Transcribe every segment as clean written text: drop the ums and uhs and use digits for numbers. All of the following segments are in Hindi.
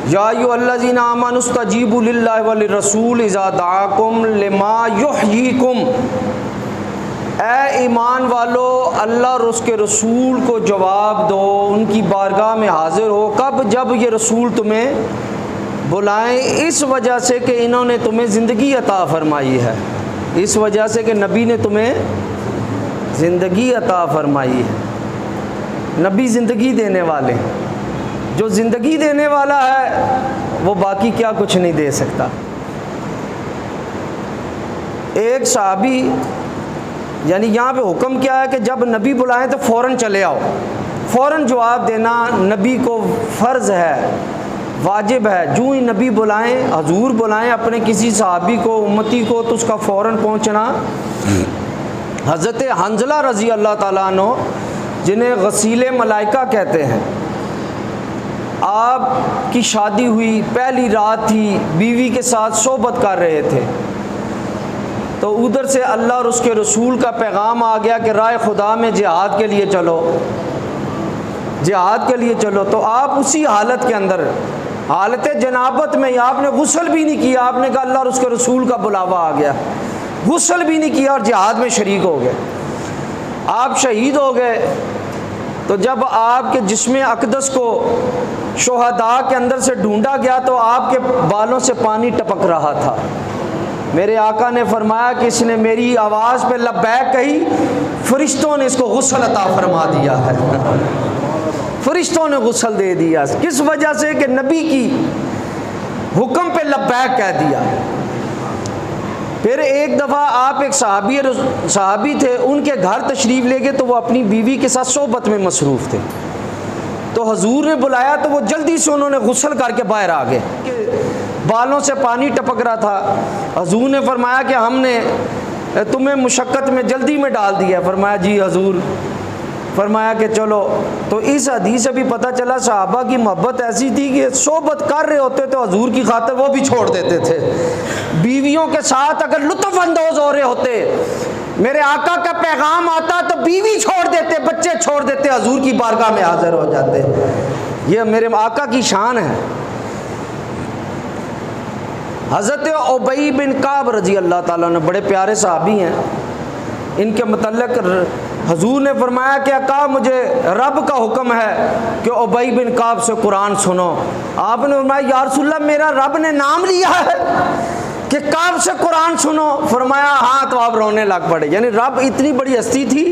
या अय्युहल्लज़ीना आमनू इस्तजीबू लिल्लाहि व लिर्रसूल इज़ा दआकुम लिमा युहयीकुम। ए ईमान वालो, अल्लाह और उसके रसूल को जवाब दो, उनकी बारगाह में हाजिर हो। कब? जब ये रसूल तुम्हें बुलाएं, इस वजह से कि इन्होंने तुम्हें ज़िंदगी अता फरमाई है, इस वजह से कि नबी ने तुम्हें ज़िंदगी अता फरमाई है। नबी ज़िंदगी देने वाले, जो ज़िंदगी देने वाला है वो बाकी क्या कुछ नहीं दे सकता। एक सहाबी, यानी यहाँ पे हुक्म क्या है कि जब नबी बुलाएं तो फ़ौरन चले आओ, फ़ौरन जवाब देना नबी को फ़र्ज़ है, वाजिब है। जो ही नबी बुलाएं, हजूर बुलाएं अपने किसी सहाबी को, उम्मती को, तो उसका फ़ौरन पहुँचना। हज़रत हंज़ला रज़ी अल्लाह ताला अन्हु, जिन्हें गसीले मलाइका कहते हैं, आपकी शादी हुई, पहली रात थी, बीवी के साथ सोबत कर रहे थे, तो उधर से अल्लाह और उसके रसूल का पैगाम आ गया कि राह खुदा में जिहाद के लिए चलो, जिहाद के लिए चलो। तो आप उसी हालत के अंदर, हालत जनाबत में, आपने गुस्ल भी नहीं किया, आपने कहा अल्लाह और उसके रसूल का बुलावा आ गया, गुस्ल भी नहीं किया और जिहाद में शरीक हो गए, आप शहीद हो गए। तो जब आपके जिस्म अक़दस को शुहदा के अंदर से ढूंढा गया तो आपके बालों से पानी टपक रहा था। मेरे आका ने फरमाया कि इसने मेरी आवाज़ पे लब्बैक कही, फरिश्तों ने इसको गुस्ल अता फरमा दिया है, फरिश्तों ने गुस्ल दे दिया। किस वजह से? कि नबी की हुक्म पे लब्बैक कह दिया। फिर एक दफ़ा आप एक सहाबी थे, उनके घर तशरीफ़ ले गए तो वो अपनी बीवी के साथ सोबत में मसरूफ़ थे, तो हजूर ने बुलाया तो वो जल्दी से उन्होंने गुस्ल करके बाहर आ गए, बालों से पानी टपक रहा था। हजूर ने फरमाया कि हमने तुम्हें मुशक्क़त में जल्दी में डाल दिया। फरमाया जी हजूर। फरमाया कि चलो। तो इस हदीस से भी पता चला सहाबा की मोहब्बत ऐसी थी कि सोबत कर रहे होते तो हजूर की खातिर वो भी छोड़ देते थे। बीवियों के साथ अगर लुत्फ़ अंदोज़ हो रहे होते, मेरे आका का पैगाम आता तो बीवी छोड़ देते, बच्चे छोड़ देते, हजूर की बारगाह में हाजिर हो जाते। ये मेरे आका की शान है। हज़रत उबई बिन काब रज़ी अल्लाह ताला ने, बड़े प्यारे सहाबी हैं, इनके मतलब हजूर ने फरमाया कि आका मुझे रब का हुक्म है कि उबई बिन काब से कुरान सुनो। आपने फरमाया या रसूलल्लाह, मेरा रब ने नाम लिया है कि काब से कुरान सुनो। फरमाया हाँ। तो आप रोने लग पड़े। यानी रब इतनी बड़ी हस्ती थी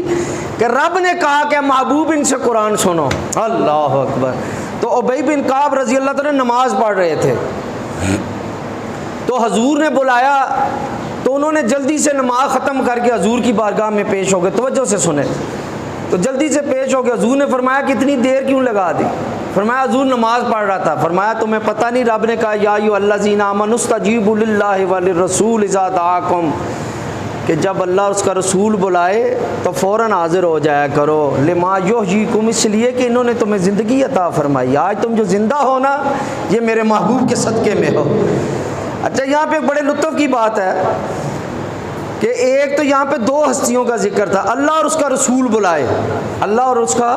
कि रब ने कहा कि महबूब इनसे कुरान सुनो। अल्लाह अकबर। तो उबई बिन काब रज़ी अल्लाह ताला नमाज पढ़ रहे थे, तो हजूर ने बुलाया तो उन्होंने जल्दी से नमाज ख़त्म करके हजूर की बारगाह में पेश हो गए। तवज्जो से सुने। तो जल्दी से पेश हो गए। हजूर ने फरमाया कितनी देर क्यों लगा दी? फरमाया हजूर नमाज पढ़ रहा था। फरमाया तुम्हें पता नहीं रब ने कहा या अय्युहल्लज़ीना आमनू इस्तजीबू लिल्लाहि व लिर्रसूल इज़ा दआकुम, कि जब अल्लाह उसका रसूल बुलाए तो फ़ौरन हाजिर हो जाया करो। लिमा युहयीकुम, इसलिए कि इन्होंने तुम्हें ज़िंदगी अता फरमाई। आज तुम जो ज़िंदा हो ना, ये मेरे महबूब के सदक़े में हो। अच्छा, यहाँ पे एक बड़े लुत्फ़ की बात है कि एक तो यहाँ पे दो हस्तियों का जिक्र था, अल्लाह और उसका रसूल बुलाए, अल्लाह और उसका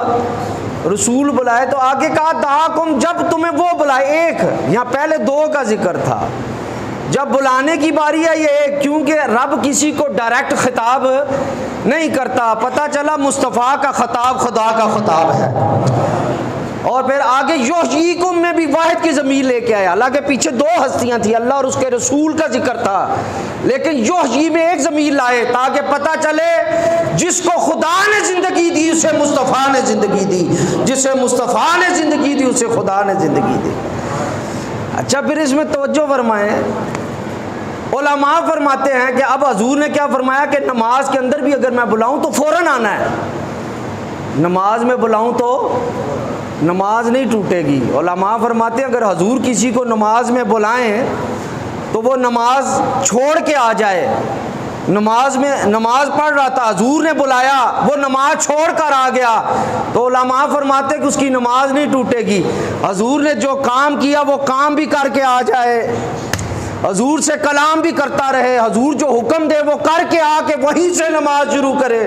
रसूल बुलाए। तो आगे कहा दआकुम, जब तुम्हें वो बुलाए। एक यहाँ पहले दो का जिक्र था, जब बुलाने की बारी है ये एक, क्योंकि रब किसी को डायरेक्ट खिताब नहीं करता। पता चला मुस्तफ़ा का खिताब खुदा का खिताब है। और फिर आगे युहयीकुम में भी वाहिद की ज़मीर लेके आया। हालांकि पीछे दो हस्तियां थी, अल्लाह और उसके रसूल का जिक्र था, लेकिन युहयी में एक ज़मीर लाए ताकि पता चले जिसको खुदा ने ज़िंदगी दी उसे मुस्तफ़ा ने ज़िंदगी दी, जिसे मुस्तफ़ा ने ज़िंदगी दी उसे खुदा ने ज़िंदगी दी। अच्छा, फिर इसमें तवज्जो फरमाएं, उलमा फरमाते हैं कि अब हजूर ने क्या फरमाया कि नमाज के अंदर भी अगर मैं बुलाऊं तो फ़ौरन आना है। नमाज में बुलाऊं तो नमाज नहीं टूटेगी। उलमा फरमाते हैं अगर हजूर किसी को नमाज में बुलाएं तो वो नमाज छोड़ के आ जाए। नमाज में नमाज पढ़ रहा था, हजूर ने बुलाया, वो नमाज छोड़ कर आ गया, तो उलमा फरमाते कि उसकी नमाज नहीं टूटेगी। हजूर ने जो काम किया वो काम भी करके आ जाए, हजूर से कलाम भी करता रहे, हजूर जो हुक्म दे वो करके आके वहीं से नमाज शुरू करे,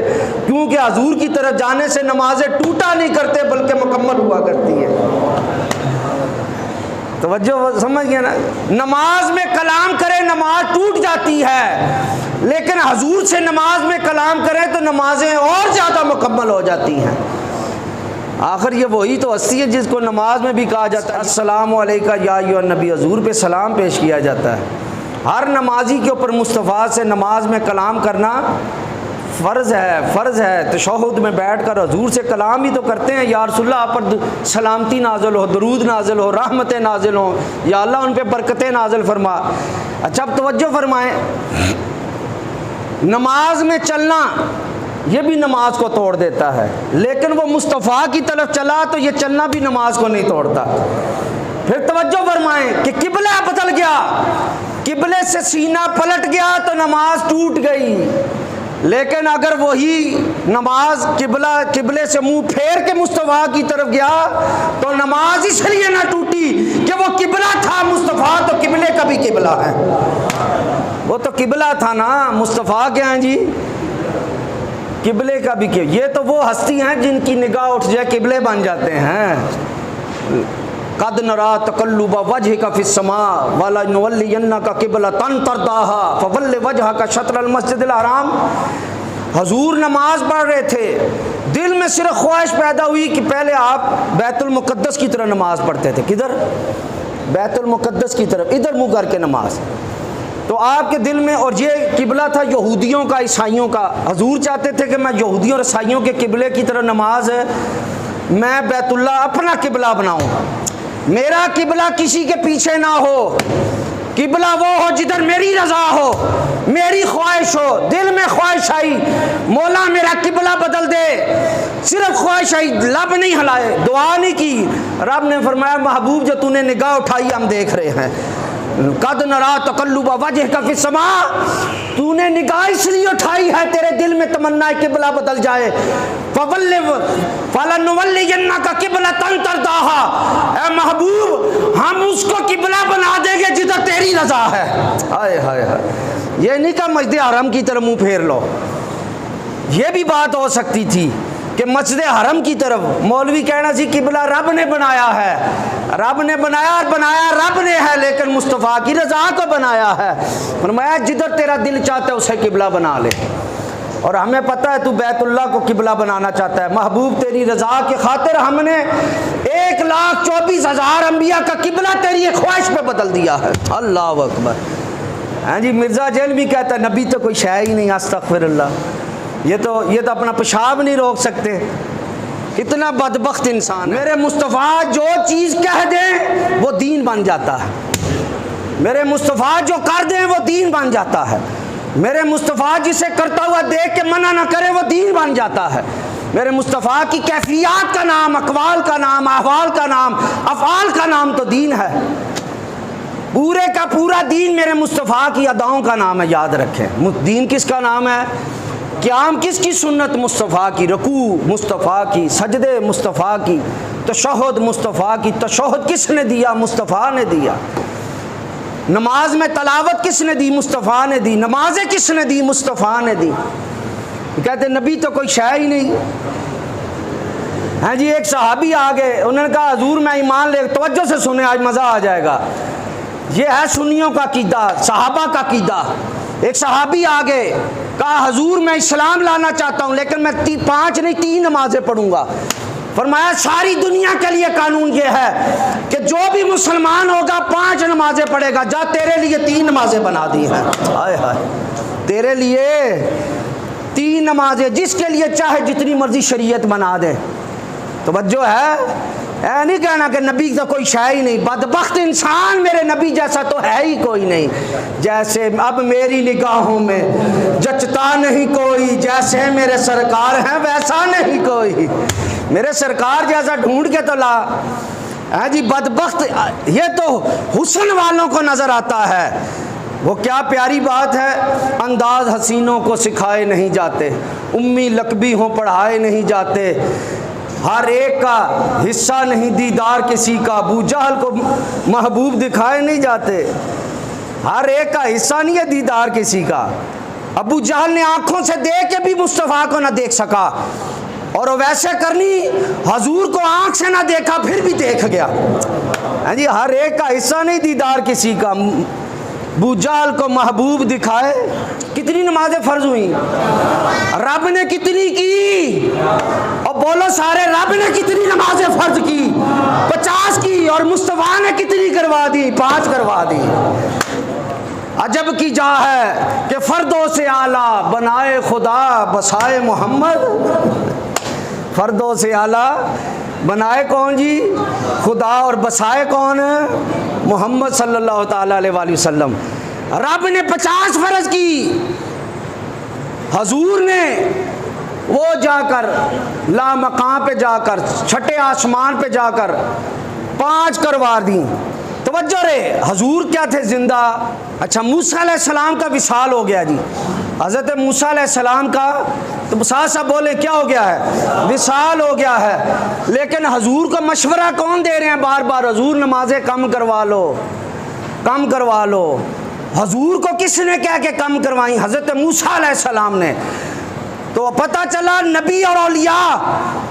क्योंकि हजूर की तरफ जाने से नमाजें टूटा नहीं करते बल्कि मुकम्मल हुआ करती है। तवज्जो समझ गए ना। नमाज में कलाम करें नमाज टूट जाती है, लेकिन हजूर से नमाज में कलाम करें तो नमाजें और ज़्यादा मुकम्मल हो जाती हैं। आखिर ये वही तो हस्ती है जिसको नमाज में भी कहा जाता है अस्सलामु अलैका या अय्युहन नबी, हजूर पे सलाम पेश किया जाता है। हर नमाजी के ऊपर मुस्तफ़ा से नमाज में कलाम करना फ़र्ज़ है, फ़र्ज़ है। तशहुद में बैठ कर हजूर से कलाम ही तो करते हैं, या रसूलल्लाह आप पर सलामती नाज़िल हो, दरूद नाज़िल हो, रहमतें नाज़िल हो, या अल्लाह उन पर बरकतें नाज़िल फरमा। अच्छा अब तवज्जो फरमाएँ, नमाज में चलना ये भी नमाज को तोड़ देता है, लेकिन वो मुस्तफ़ा की तरफ चला तो ये चलना भी नमाज को नहीं तोड़ता। फिर तवज्जो फरमाएँ कि किबला बदल गया, किबले से सीना पलट गया तो नमाज टूट गई। लेकिन अगर वही नमाज किबले से मुंह फेर के मुस्तफ़ा की तरफ गया तो नमाज इसलिए ना टूटी कि वो किबला था, मुस्तफ़ा तो किबले का भी किबला है। वो तो किबला था ना, मुस्तफ़ा क्या है जी, किबले का भी किबला। ये तो वो हस्ती हैं जिनकी निगाह उठ जाए किबले बन जाते हैं। कद नरा तकल्लुबा वजहिका फिस्समा वाला नुवल्लियन्नका क़िबलतन तरदाहा फवल्लि वजहका शत्रल मस्जिदिल हराम। हजूर नमाज पढ़ रहे थे, दिल में सिर्फ ख्वाहिश पैदा हुई कि पहले आप बैतुल मुक़द्दस की तरह नमाज पढ़ते थे। किधर? बैतुल मुक़द्दस की तरफ, इधर मुँह करके नमाज। तो आपके दिल में, और ये किबला था यहूदियों का, ईसाइयों का। हजूर चाहते थे कि मैं यहूदियों और ईसाइयों के किबले की तरह नमाज मैं बैतुल्लाह अपना किबला बनाऊँ। मेरा किबला किसी के पीछे ना हो, किबला वो हो जिधर मेरी रज़ा हो, मेरी ख्वाहिश हो। दिल में ख्वाहिश आई, मौला मेरा किबला बदल दे, सिर्फ ख्वाहिश आई, लब नहीं हिलाए, दुआ नहीं की। रब ने फरमाया महबूब जो तूने निगाह उठाई हम देख रहे हैं। कद नरा तकल्लुबा वजहिका फिस्समा, तूने निगाह इसलिए उठाई है, तेरे दिल में तमन्ना किबला बदल जाए। फलनुवल्लियन्नका क़िबलतन तरदाहा, ऐ महबूब हम उसको किबला बना देंगे जिधर तेरी रज़ा है। हाय हाय हाय, ये नहीं कहा मस्जिद हरम की तरफ मुँह फेर लो। ये भी बात हो सकती थी कि मस्जिद हरम की तरफ मौलवी कहना सी किबला रब ने बनाया है, रब ने बनाया रब ने है, लेकिन मुस्तफ़ा की रज़ा को बनाया है। फरमाया जिधर तेरा दिल चाहता है उसे किबला बना ले। और हमें पता है तू बैतुल्लाह को किबला बनाना चाहता है। महबूब तेरी रज़ा की खातिर हमने 1,24,000 अंबिया का किबला तेरी एक ख्वाहिश पे बदल दिया है। अल्लाह अकबर। हाँ जी, मिर्ज़ा जेल भी कहता है नबी तो कोई शय ही नहीं, अस्तग़फिरुल्लाह। ये तो अपना पेशाब नहीं रोक सकते, इतना बदबख्त इंसान। मेरे मुस्तफ़ा जो चीज़ कह दें वो दीन बन जाता है, मेरे मुस्तफ़ा जो कर दें वो दीन बन जाता है, मेरे मुस्तफ़ा जिसे करता हुआ देख के मना ना करे वो दीन बन जाता है। मेरे मुस्तफ़ा की कैफियत का नाम, अक़वाल का नाम, अहवाल का नाम, अफ़आल का नाम तो दीन है। पूरे का पूरा दीन मेरे मुस्तफ़ा की अदाओं का नाम है, याद रखें। दीन किसका नाम है? क़याम किसकी सुन्नत? मुस्तफ़ा की। रुकू मुस्तफ़ा की, सजदे मुस्तफ़ा की, तशहुद मुस्तफ़ा की। तशहुद किसने दिया? मुस्तफ़ा ने दिया। नमाज में तलावत किसने दी? मुस्तफ़ा ने दी। नमाजें किसने दी? मुस्तफ़ा ने दी। कहते नबी तो कोई शय ही नहीं। हाँ जी, एक सहाबी आ गए, उन्होंने कहा हजूर मैं ईमान ले। तवज्जो से सुने, आज मज़ा आ जाएगा। ये है सुन्नियों का कीदा, सहाबा का कीदा। एक सहाबी आ गए, कहा हजूर मैं इस्लाम लाना चाहता हूँ, लेकिन मैं 5 नहीं 3 नमाजें पढ़ूंगा। फरमाया सारी दुनिया के लिए कानून ये है कि जो भी मुसलमान होगा 5 नमाजें पढ़ेगा। जा तेरे लिए 3 नमाजें बना दी हैं। हाय हाय, तेरे लिए 3 नमाजें, जिसके लिए चाहे जितनी मर्जी शरीयत बना दे। तवज्जो है, ऐ नहीं कहना कि नबी तो कोई शय ही नहीं। बदबख्त इंसान, मेरे नबी जैसा तो है ही कोई नहीं। जैसे अब मेरी निगाहों में जचता नहीं कोई, जैसे मेरे सरकार हैं वैसा नहीं कोई। मेरे सरकार जैसा ढूंढ के तो ला। है जी, बदबख्त ये तो हुस्न वालों को नज़र आता है। वो क्या प्यारी बात है, अंदाज हसीनों को सिखाए नहीं जाते, उम्मी लकबी हों पढ़ाए नहीं जाते, हर एक का हिस्सा नहीं दीदार किसी का, अबू जहल को महबूब दिखाए नहीं जाते। हर एक का हिस्सा नहीं है दीदार किसी का। अबू जहल ने आंखों से देख के भी मुस्तफ़ा को ना देख सका, और वैसे करनी हजूर को आंख से ना देखा फिर भी देख गया। हाँ जी, हर एक का हिस्सा नहीं दीदार किसी का। बूजाल को महबूब दिखाए। कितनी नमाजें फ़र्ज हुई? रब ने कितनी की? और बोलो सारे, रब ने कितनी नमाजें फ़र्ज की? 50 की। और मुस्तफ़ा ने कितनी करवा दी? 5 करवा दी। अजब की जा है कि फ़र्दों से आला बनाए खुदा बसाए मोहम्मद। फ़र्दों से आला बनाए कौन जी? खुदा। और बसाए कौन? मोहम्मद सल्लल्लाहु ताला अलैहि वसल्लम। रब ने 50 फ़र्ज की, हजूर ने वो जाकर ला मकाम पे जाकर, छठे आसमान पे जाकर 5 करवा दी। तवज्जो रे, हजूर क्या थे? जिंदा। अच्छा, मूसा अलैहिस्सलाम का विसाल हो गया जी। हज़रत मूसा अलैहिस्सलाम का, तो साथ साथ बोले क्या हो गया है? विसाल हो गया है। लेकिन हजूर को मशवरा कौन दे रहे हैं बार बार? हजूर नमाजें कम करवा लो, कम करवा लो। हजूर को किसने कह के कम करवाई? हज़रत मूसा अलैहिस्सलाम ने। तो पता चला नबी और औलिया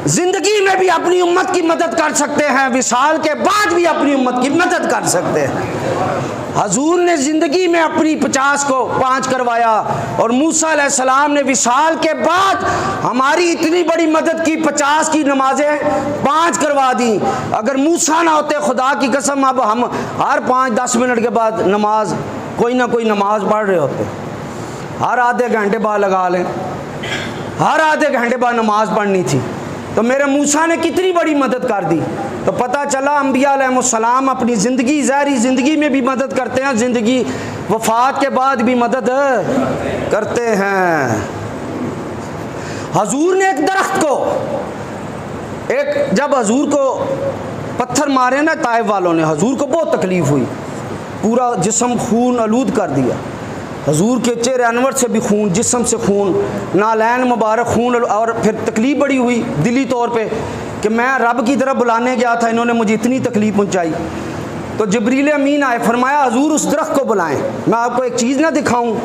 जिंदगी में भी अपनी उम्मत की मदद कर सकते हैं, विसाल के बाद भी अपनी उम्मत की मदद कर सकते हैं। हजूर ने ज़िंदगी में अपनी 50 को 5 करवाया, और मूसा अलैहिस्सलाम ने विसाल के बाद हमारी इतनी बड़ी मदद की, 50 की नमाजें 5 करवा दी। अगर मूसा ना होते, खुदा की कसम, अब हम हर 5-10 मिनट के बाद नमाज, कोई ना कोई नमाज पढ़ रहे होते। हर आधे घंटे बाद लगा लें, हर आधे घंटे बाद नमाज पढ़नी थी। तो मेरे मूसा ने कितनी बड़ी मदद कर दी। तो पता चला अंबिया अलैहिस्सलाम अपनी ज़िंदगी, ज़ाहिरी ज़िंदगी में भी मदद करते हैं, ज़िंदगी वफ़ात के बाद भी मदद करते हैं। हजूर ने एक दरख्त को, जब हजूर को पत्थर मारे ना ताइफ वालों ने, हजूर को बहुत तकलीफ़ हुई, पूरा जिस्म खून आलूद कर दिया। हजूर के चेहरे अनवर से भी खून, जिस्म से खून, नालैन मुबारक खून। और फिर तकलीफ़ बड़ी हुई दिली तौर पे कि मैं रब की तरफ बुलाने गया था, इन्होंने मुझे इतनी तकलीफ़ पहुंचाई। तो जिब्रील अमीन आए, फरमाया हजूर उस दरख्त को बुलाएं, मैं आपको एक चीज़ ना दिखाऊं?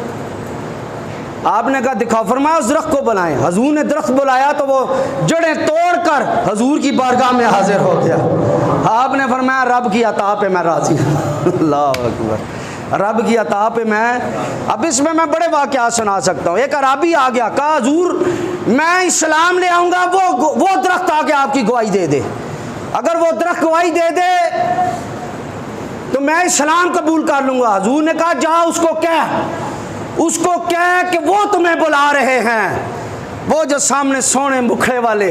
आपने कहा दिखाओ। फरमाया उस दरख्त को बुलाएं। हजूर ने दरख्त बुलाया तो वो जड़ें तोड़कर हजूर की बारगाह में हाजिर हो गया। आपने फरमाया रब की अता पे मैं राज़ी हूं। अल्लाह अकबर। रब की अता पे मैं, अब इसमें मैं बड़े वाक़यात सुना सकता हूँ। एक अराबी आ गया, कहा हजूर मैं इस्लाम ले आऊँगा, वो दरख्त आके आपकी गवाही दे दे। अगर वो दरख्त गवाही दे दे तो मैं इस्लाम कबूल कर लूँगा। हजूर ने कहा जा उसको कह कि वो तुम्हें बुला रहे हैं, वो जो सामने सोने मुखड़े वाले।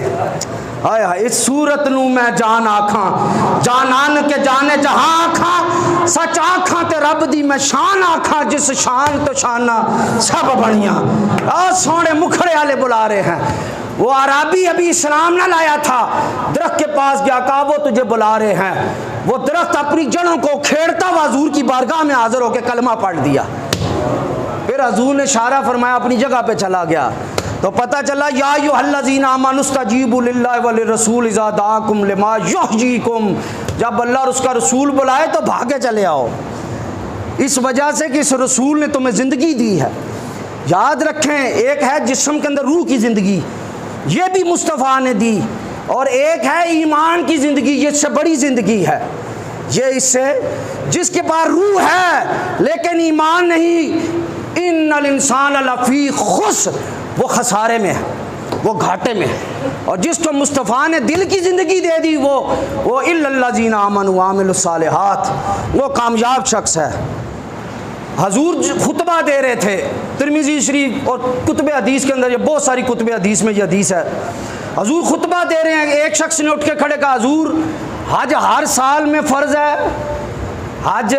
हाय हाय, इस सूरत नू मैं जान आखा, जानान के जाने जहां आखा, सच आखा ते रब दी मैं शान आखा, जिस शान तो शाना सब बनिया। और सोने मुखड़े वाले बुला रहे हैं। वो अराबी अभी इस्लाम ना लाया था, दरख्त के पास गया, कहा वो तुझे बुला रहे हैं। वो दरख्त अपनी जड़ों को खेड़ता हुआ हजूर की बारगाह में हाजिर होकर कलमा पढ़ दिया। फिर हजूर ने इशारा फरमाया, अपनी जगह पे चला गया। तो पता चला या अय्युहल्लज़ीना आमनुस्तजीबू लिल्लाहि व लिर्रसूल इज़ा दाअकुम लिमा युहयीकुम, जब अल्लाह और उसका रसूल बुलाए तो भागे चले आओ। इस वजह से कि इस रसूल ने तुम्हें ज़िंदगी दी है। याद रखें, एक है जिस्म के अंदर रूह की ज़िंदगी, ये भी मुस्तफ़ा ने दी, और एक है ईमान की ज़िंदगी, ये इससे बड़ी ज़िंदगी है। ये इससे, जिसके पास रूह है लेकिन ईमान नहीं, इन्नल इंसान लफ़ी खुस्र, वो खसारे में है, वो घाटे में है। और जिसको मुस्तफ़ा ने दिल की ज़िंदगी दे दी, वो इल्लल्लज़ीना आमनू व अमिलुस सालिहात, वो कामयाब शख्स है। हजूर खुतबा दे रहे थे, तिरमिज़ी शरीफ और कुतुब हदीस के अंदर, ये बहुत सारी कुतुब हदीस में ये हदीस है। हजूर खुतबा दे रहे हैं, एक शख्स ने उठ के खड़े कहा हजूर हज हर साल में फ़र्ज़ है, हज।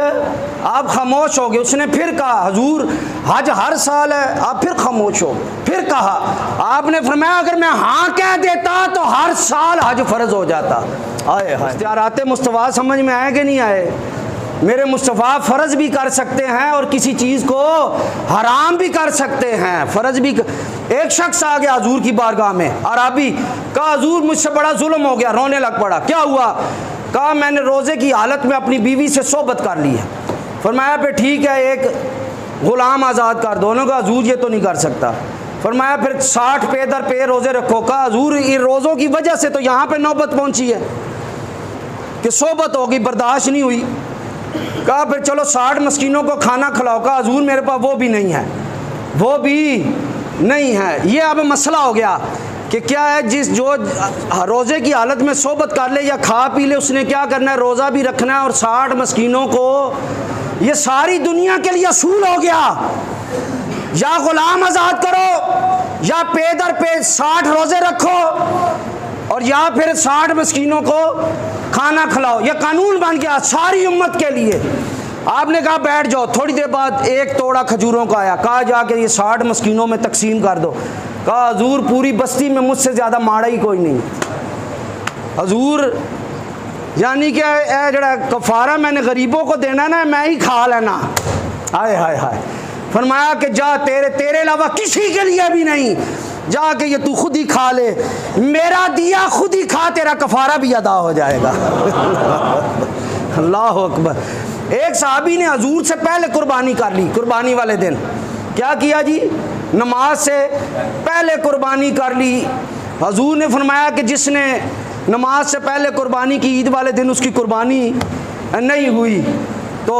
आप खामोश हो गए। उसने फिर कहा हजूर हज हर साल है। आप फिर खामोश हो गए। फिर कहा, आपने फरमाया अगर मैं हाँ कह देता तो हर साल हज फ़र्ज़ हो जाता। आए हाय, इख्तियारात मुस्तफ़ा समझ में आए कि नहीं आए? मेरे मुस्तफ़ा फ़र्ज़ भी कर सकते हैं और किसी चीज़ को हराम भी कर सकते हैं, फ़र्ज़ भी। एक शख्स आ गया हजूर की बारगाह में, अराबी, कहा हजूर मुझसे बड़ा जुल्म हो गया, रोने लग पड़ा। क्या हुआ? कहा मैंने रोज़े की हालत में अपनी बीवी से सोबत कर ली है। फरमाया फिर ठीक है, एक ग़ुलाम आज़ाद कर दो। का हजूर ये तो नहीं कर सकता। फरमाया फिर 60 पे दर पे रोज़े रखो। कहा हजूर इन रोज़ों की वजह से तो यहाँ पे नौबत पहुँची है। कि सोबत होगी, बर्दाश्त नहीं हुई। कहा फिर चलो 60 मस्कीनों को खाना खिलाओ। कहा हुजूर मेरे पास वो भी नहीं है, वो भी नहीं है। ये अब मसला हो गया कि क्या है, जिस जो रोज़े की हालत में सोबत कर ले या खा पी ले, उसने क्या करना है, रोज़ा भी रखना है और 60 मस्कीनों को, ये सारी दुनिया के लिए असूल हो गया। या गुलाम आज़ाद करो या पे दर पे 60 रोज़े रखो और या फिर 60 मस्कीनों को खाना खिलाओ। यह कानून बन गया सारी उम्मत के लिए। आपने कहा बैठ जाओ। थोड़ी देर बाद एक तोड़ा खजूरों का आया। कहा जाके ये 60 मस्कीनों में तकसीम कर दो। कहा हजूर पूरी बस्ती में मुझसे ज़्यादा माड़ा ही कोई नहीं। हजूर यानी कि जड़ा कफारा मैंने गरीबों को देना ना, मैं ही खा लेना। हाय हाय हाय। फरमाया कि जा, तेरे अलावा किसी के लिए भी नहीं, जाके ये तू खुद ही खा ले, मेरा दिया खुद ही खा, तेरा कफारा भी अदा हो जाएगा। अल्लाह अकबर। एक सहाबी ने हजूर से पहले कुर्बानी कर ली। कुर्बानी वाले दिन क्या किया जी, नमाज से पहले कुर्बानी कर ली। हजूर ने फरमाया कि जिसने नमाज से पहले कुर्बानी की, ईद वाले दिन उसकी कुर्बानी नहीं हुई, तो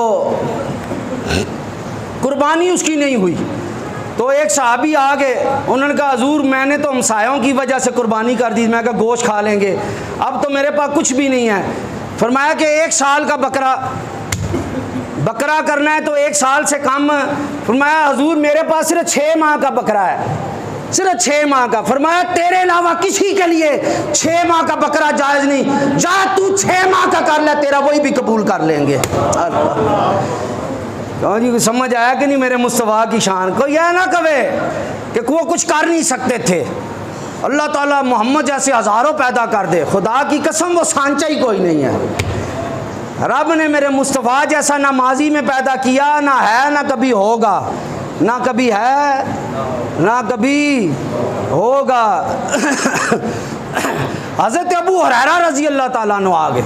कुर्बानी उसकी नहीं हुई। तो एक सहाबी आ गए, उन्होंने कहा हजूर मैंने तो हमसायों की वजह से कुर्बानी कर दी, मैं कहा गोश्त खा लेंगे, अब तो मेरे पास कुछ भी नहीं है। फरमाया कि 1 साल का बकरा करना है तो 1 साल से कम। फरमाया हजूर मेरे पास सिर्फ 6 माह का बकरा है, सिर्फ 6 माह का। फरमाया तेरे अलावा किसी के लिए 6 माह का बकरा जायज़ नहीं, जा तू 6 माह का कर ले, तेरा वही भी कबूल कर लेंगे। तो जी समझ आया कि नहीं मेरे मुस्तफ़ा की शान को। यह ना कहे कि वो कुछ कर नहीं सकते थे। अल्लाह ताला मोहम्मद जैसे हज़ारों पैदा कर दे, खुदा की कसम वो सांचा ही कोई नहीं है। रब ने मेरे मुस्तफ़ा जैसा ना माजी में पैदा किया, ना है, ना कभी होगा, ना कभी है, ना कभी होगा। हज़रत अबू हुरैरा रज़ी अल्लाह ताला अन्हु आ गए।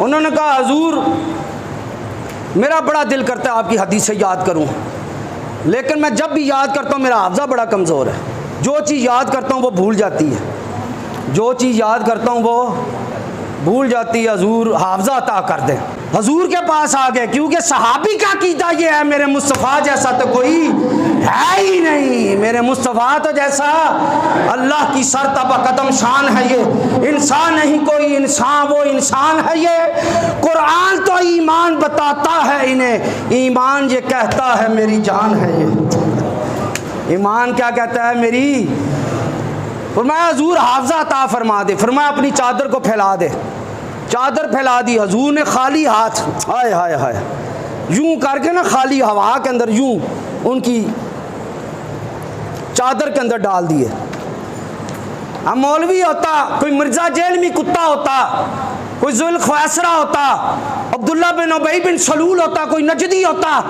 उन्होंने कहा हजूर मेरा बड़ा दिल करता है आपकी हदीसें याद करूं, लेकिन मैं जब भी याद करता हूं मेरा हाफ़ज़ा बड़ा कमज़ोर है। जो चीज़ याद करता हूं वो भूल जाती है, जो चीज़ याद करता हूं वो भूल जाती है। हजूर हाफ़ज़ा अता कर दें। हजूर के पास आ गए, क्योंकि सहाबी का कीदा ये है, मेरे मुस्तफ़ा जैसा तो कोई है ही नहीं। मेरे मुस्तफ़ा तो जैसा अल्लाह की सरतबा कदम शान है, ये इंसान नहीं कोई इंसान, वो इंसान है। ये कुरान तो ईमान बताता है इन्हें, ईमान ये कहता है मेरी जान है। ये ईमान क्या कहता है, मेरी। फरमाया हजूर हाफ़ज़ा अता फरमा दे। फरमाया अपनी चादर को फैला दे। चादर फैला दी। हजूर ने खाली हाथ, हाय हाय हाय, यूं करके ना खाली हवा के अंदर यूं उनकी चादर के अंदर डाल दिए। अब मौलवी होता, कोई मिर्जा जेलमी कुत्ता होता, कोई जुल ख्वासरा होता, अब्दुल्ला बिन उबई बिन सलूल होता, कोई नजदी होता,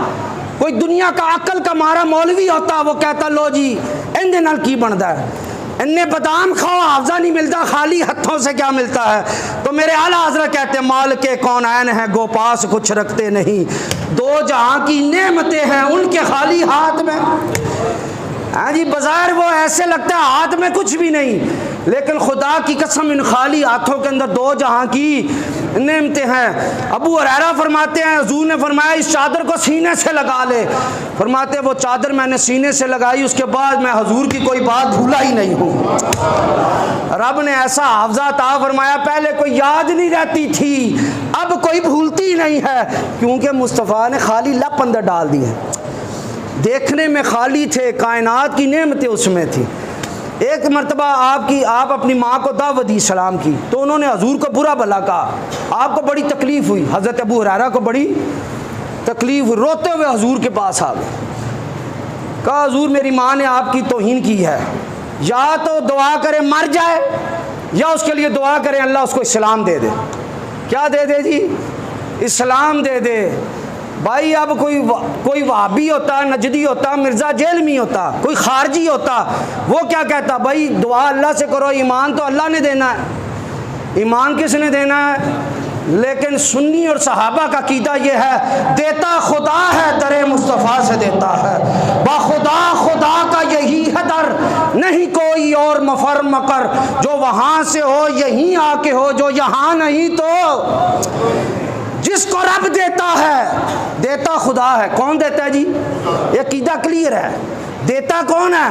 कोई दुनिया का अकल का मारा मौलवी होता, वो कहता लो जी इंदे नाल की बनता है, इन्हें बादाम खाओ हाफ़ज़ा नहीं मिलता, खाली हथों से क्या मिलता है। तो मेरे आला हज़रत कहते हैं माल के कौन आयन है, गो पास कुछ रखते नहीं, 2 जहां की नेमतें हैं उनके खाली हाथ में। हाँ जी, बाजार वो ऐसे लगता है हाथ में कुछ भी नहीं, लेकिन खुदा की कसम इन खाली हाथों के अंदर 2 जहां की नेमतें हैं। अबू हुरैरा फरमाते हैं हजूर ने फरमाया इस चादर को सीने से लगा ले। फरमाते वो चादर मैंने सीने से लगाई, उसके बाद मैं हजूर की कोई बात भूला ही नहीं हूँ। रब ने ऐसा हाफ़ज़ा अता फरमाया, पहले कोई याद नहीं रहती थी, अब कोई भूलती नहीं है, क्योंकि मुस्तफ़ा ने खाली लप अंदर डाल दिए। देखने में खाली थे, कायनात की नेमतें उसमें थी। एक मरतबा आप अपनी माँ को दावत दी सलाम की, तो उन्होंने हजूर को बुरा भला कहा, आपको बड़ी तकलीफ़ हुई। हज़रत अबू हुरैरा को बड़ी तकलीफ़ हुई, रोते हुए हजूर के पास आ गए। कहा हजूर मेरी माँ ने आपकी तौहीन की है, या तो दुआ करे मर जाए, या उसके लिए दुआ करें अल्लाह उसको इस्लाम दे दे। क्या दे दे जी? इस्लाम दे दे। भाई अब कोई वहाबी होता, नजदी होता, मिर्ज़ा जेलमी होता, कोई खारजी होता, वो क्या कहता, भाई दुआ अल्लाह से करो, ईमान तो अल्लाह ने देना है। ईमान किसने देना है? लेकिन सुन्नी और सहाबा का कीदा ये है, देता खुदा है, दरे मुस्तफ़ा से देता है, बाखुदा खुदा का यही है दर, नहीं कोई कोई और मफर मकर, जो वहाँ से हो यहीं आके हो, जो यहाँ नहीं तो जिसको रब देता है, देता खुदा है। कौन देता है जी? ये कीदा क्लियर है। देता कौन है?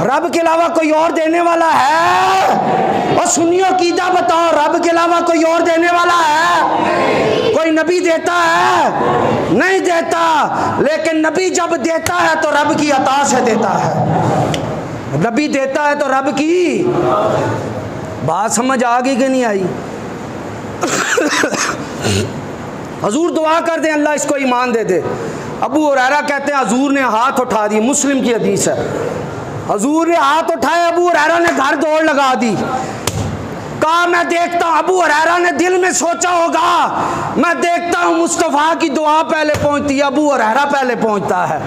रब के अलावा कोई और देने वाला है? और सुनियो कीदा बताओ, रब के अलावा कोई और देने वाला है? कोई नबी देता है? नहीं देता। लेकिन नबी जब देता है तो रब की अता से देता है। नबी देता है तो रब की बात समझ आ गई कि नहीं आई? हजूर दुआ कर दें अल्लाह इसको ईमान दे दे। अबू हुरैरा कहते हैं हजूर ने हाथ उठा दी, मुस्लिम की हदीस है। हजूर ने हाथ उठाए, अबू हुरैरा ने घर दौड़ लगा दी। कहा मैं देखता हूँ, अबू हुरैरा ने दिल में सोचा होगा मैं देखता हूँ मुस्तफ़ा की दुआ पहले पहुँचती है, अबू हुरैरा पहले पहुँचता है।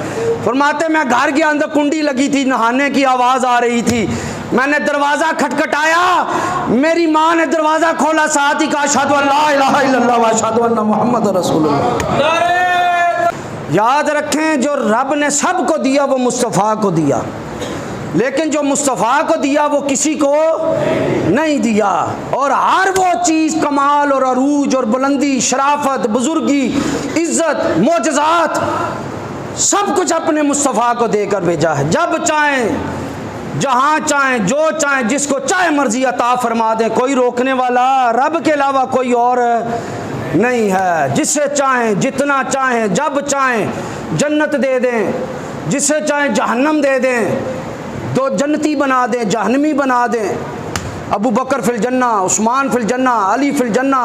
फरमाते मैं घर के अंदर कुंडी लगी थी, नहाने की आवाज़ आ रही थी, मैंने दरवाज़ा खटखटाया, मेरी माँ ने दरवाज़ा खोला, साथ ही कहा अशहदु अल्ला इलाहा इल्लल्लाह व अशहदु अन्ना मुहम्मद रसूलुल्लाह। याद रखें, जो रब ने सबको दिया वो मुस्तफ़ा को दिया, लेकिन जो मुस्तफ़ा को दिया वो किसी को नहीं दिया। और हर वो चीज़ कमाल और अरूज और बुलंदी, शराफत, बुजुर्गी, इज़्ज़त, मोजज़ात, सब कुछ अपने मुस्तफ़ा को देकर भेजा है। जब चाहें, जहाँ चाहें, जो चाहें, जिसको चाहे मर्जी अता फरमा दें, कोई रोकने वाला रब के अलावा कोई और नहीं है। जिससे चाहें, जितना चाहें, जब चाहें जन्नत दे दें, जिससे चाहें जहन्नम दे दें, दो जन्नती बना दें, जहन्नमी बना दें। अबू बकर फिल जन्ना, उस्मान फिल जन्ना, अली फिल जन्ना,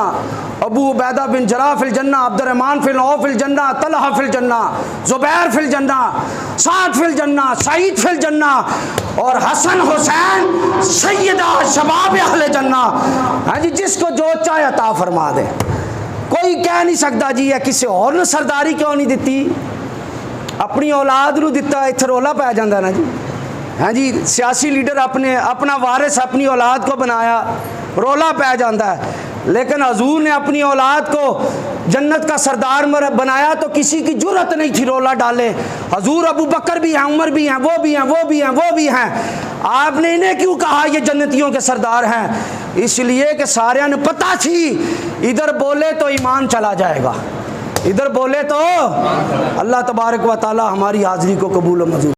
अबू उबैदा बिन जराह फिल जन्ना, अब्दुर्रहमान फिल औफ फिल जन्ना, तलहा फिल जन्ना, जुबैर फिल जन्ना, साद फिल जन्ना, सईद फिल जन्ना, और हसन हुसैन सैयदा शबाब अहले जन्ना। हाँ जी, जिसको जो चाहे अता फरमा दे। कोई कह नहीं सकता जी या किसी और ने सरदारी क्यों नहीं दी, अपनी औलाद नूं दिता, इत्थे रौला पै जांदा ना जी। हाँ जी, सियासी लीडर अपना वारिस अपनी औलाद को बनाया, रौला पै जाता है। लेकिन हजूर ने अपनी औलाद को जन्नत का सरदार बनाया तो किसी की जुर्रत नहीं थी रौला डाले। हजूर अबू बकर भी हैं, उमर भी हैं, वो भी हैं, वो भी हैं, वो भी हैं। आपने इन्हें क्यों कहा ये जन्नतियों के सरदार हैं? इसलिए कि सारे ने पता थी इधर बोले तो ईमान चला जाएगा, इधर बोले तो। अल्लाह तबारक व तआला हमारी हाज़िरी को कबूल मंजूर।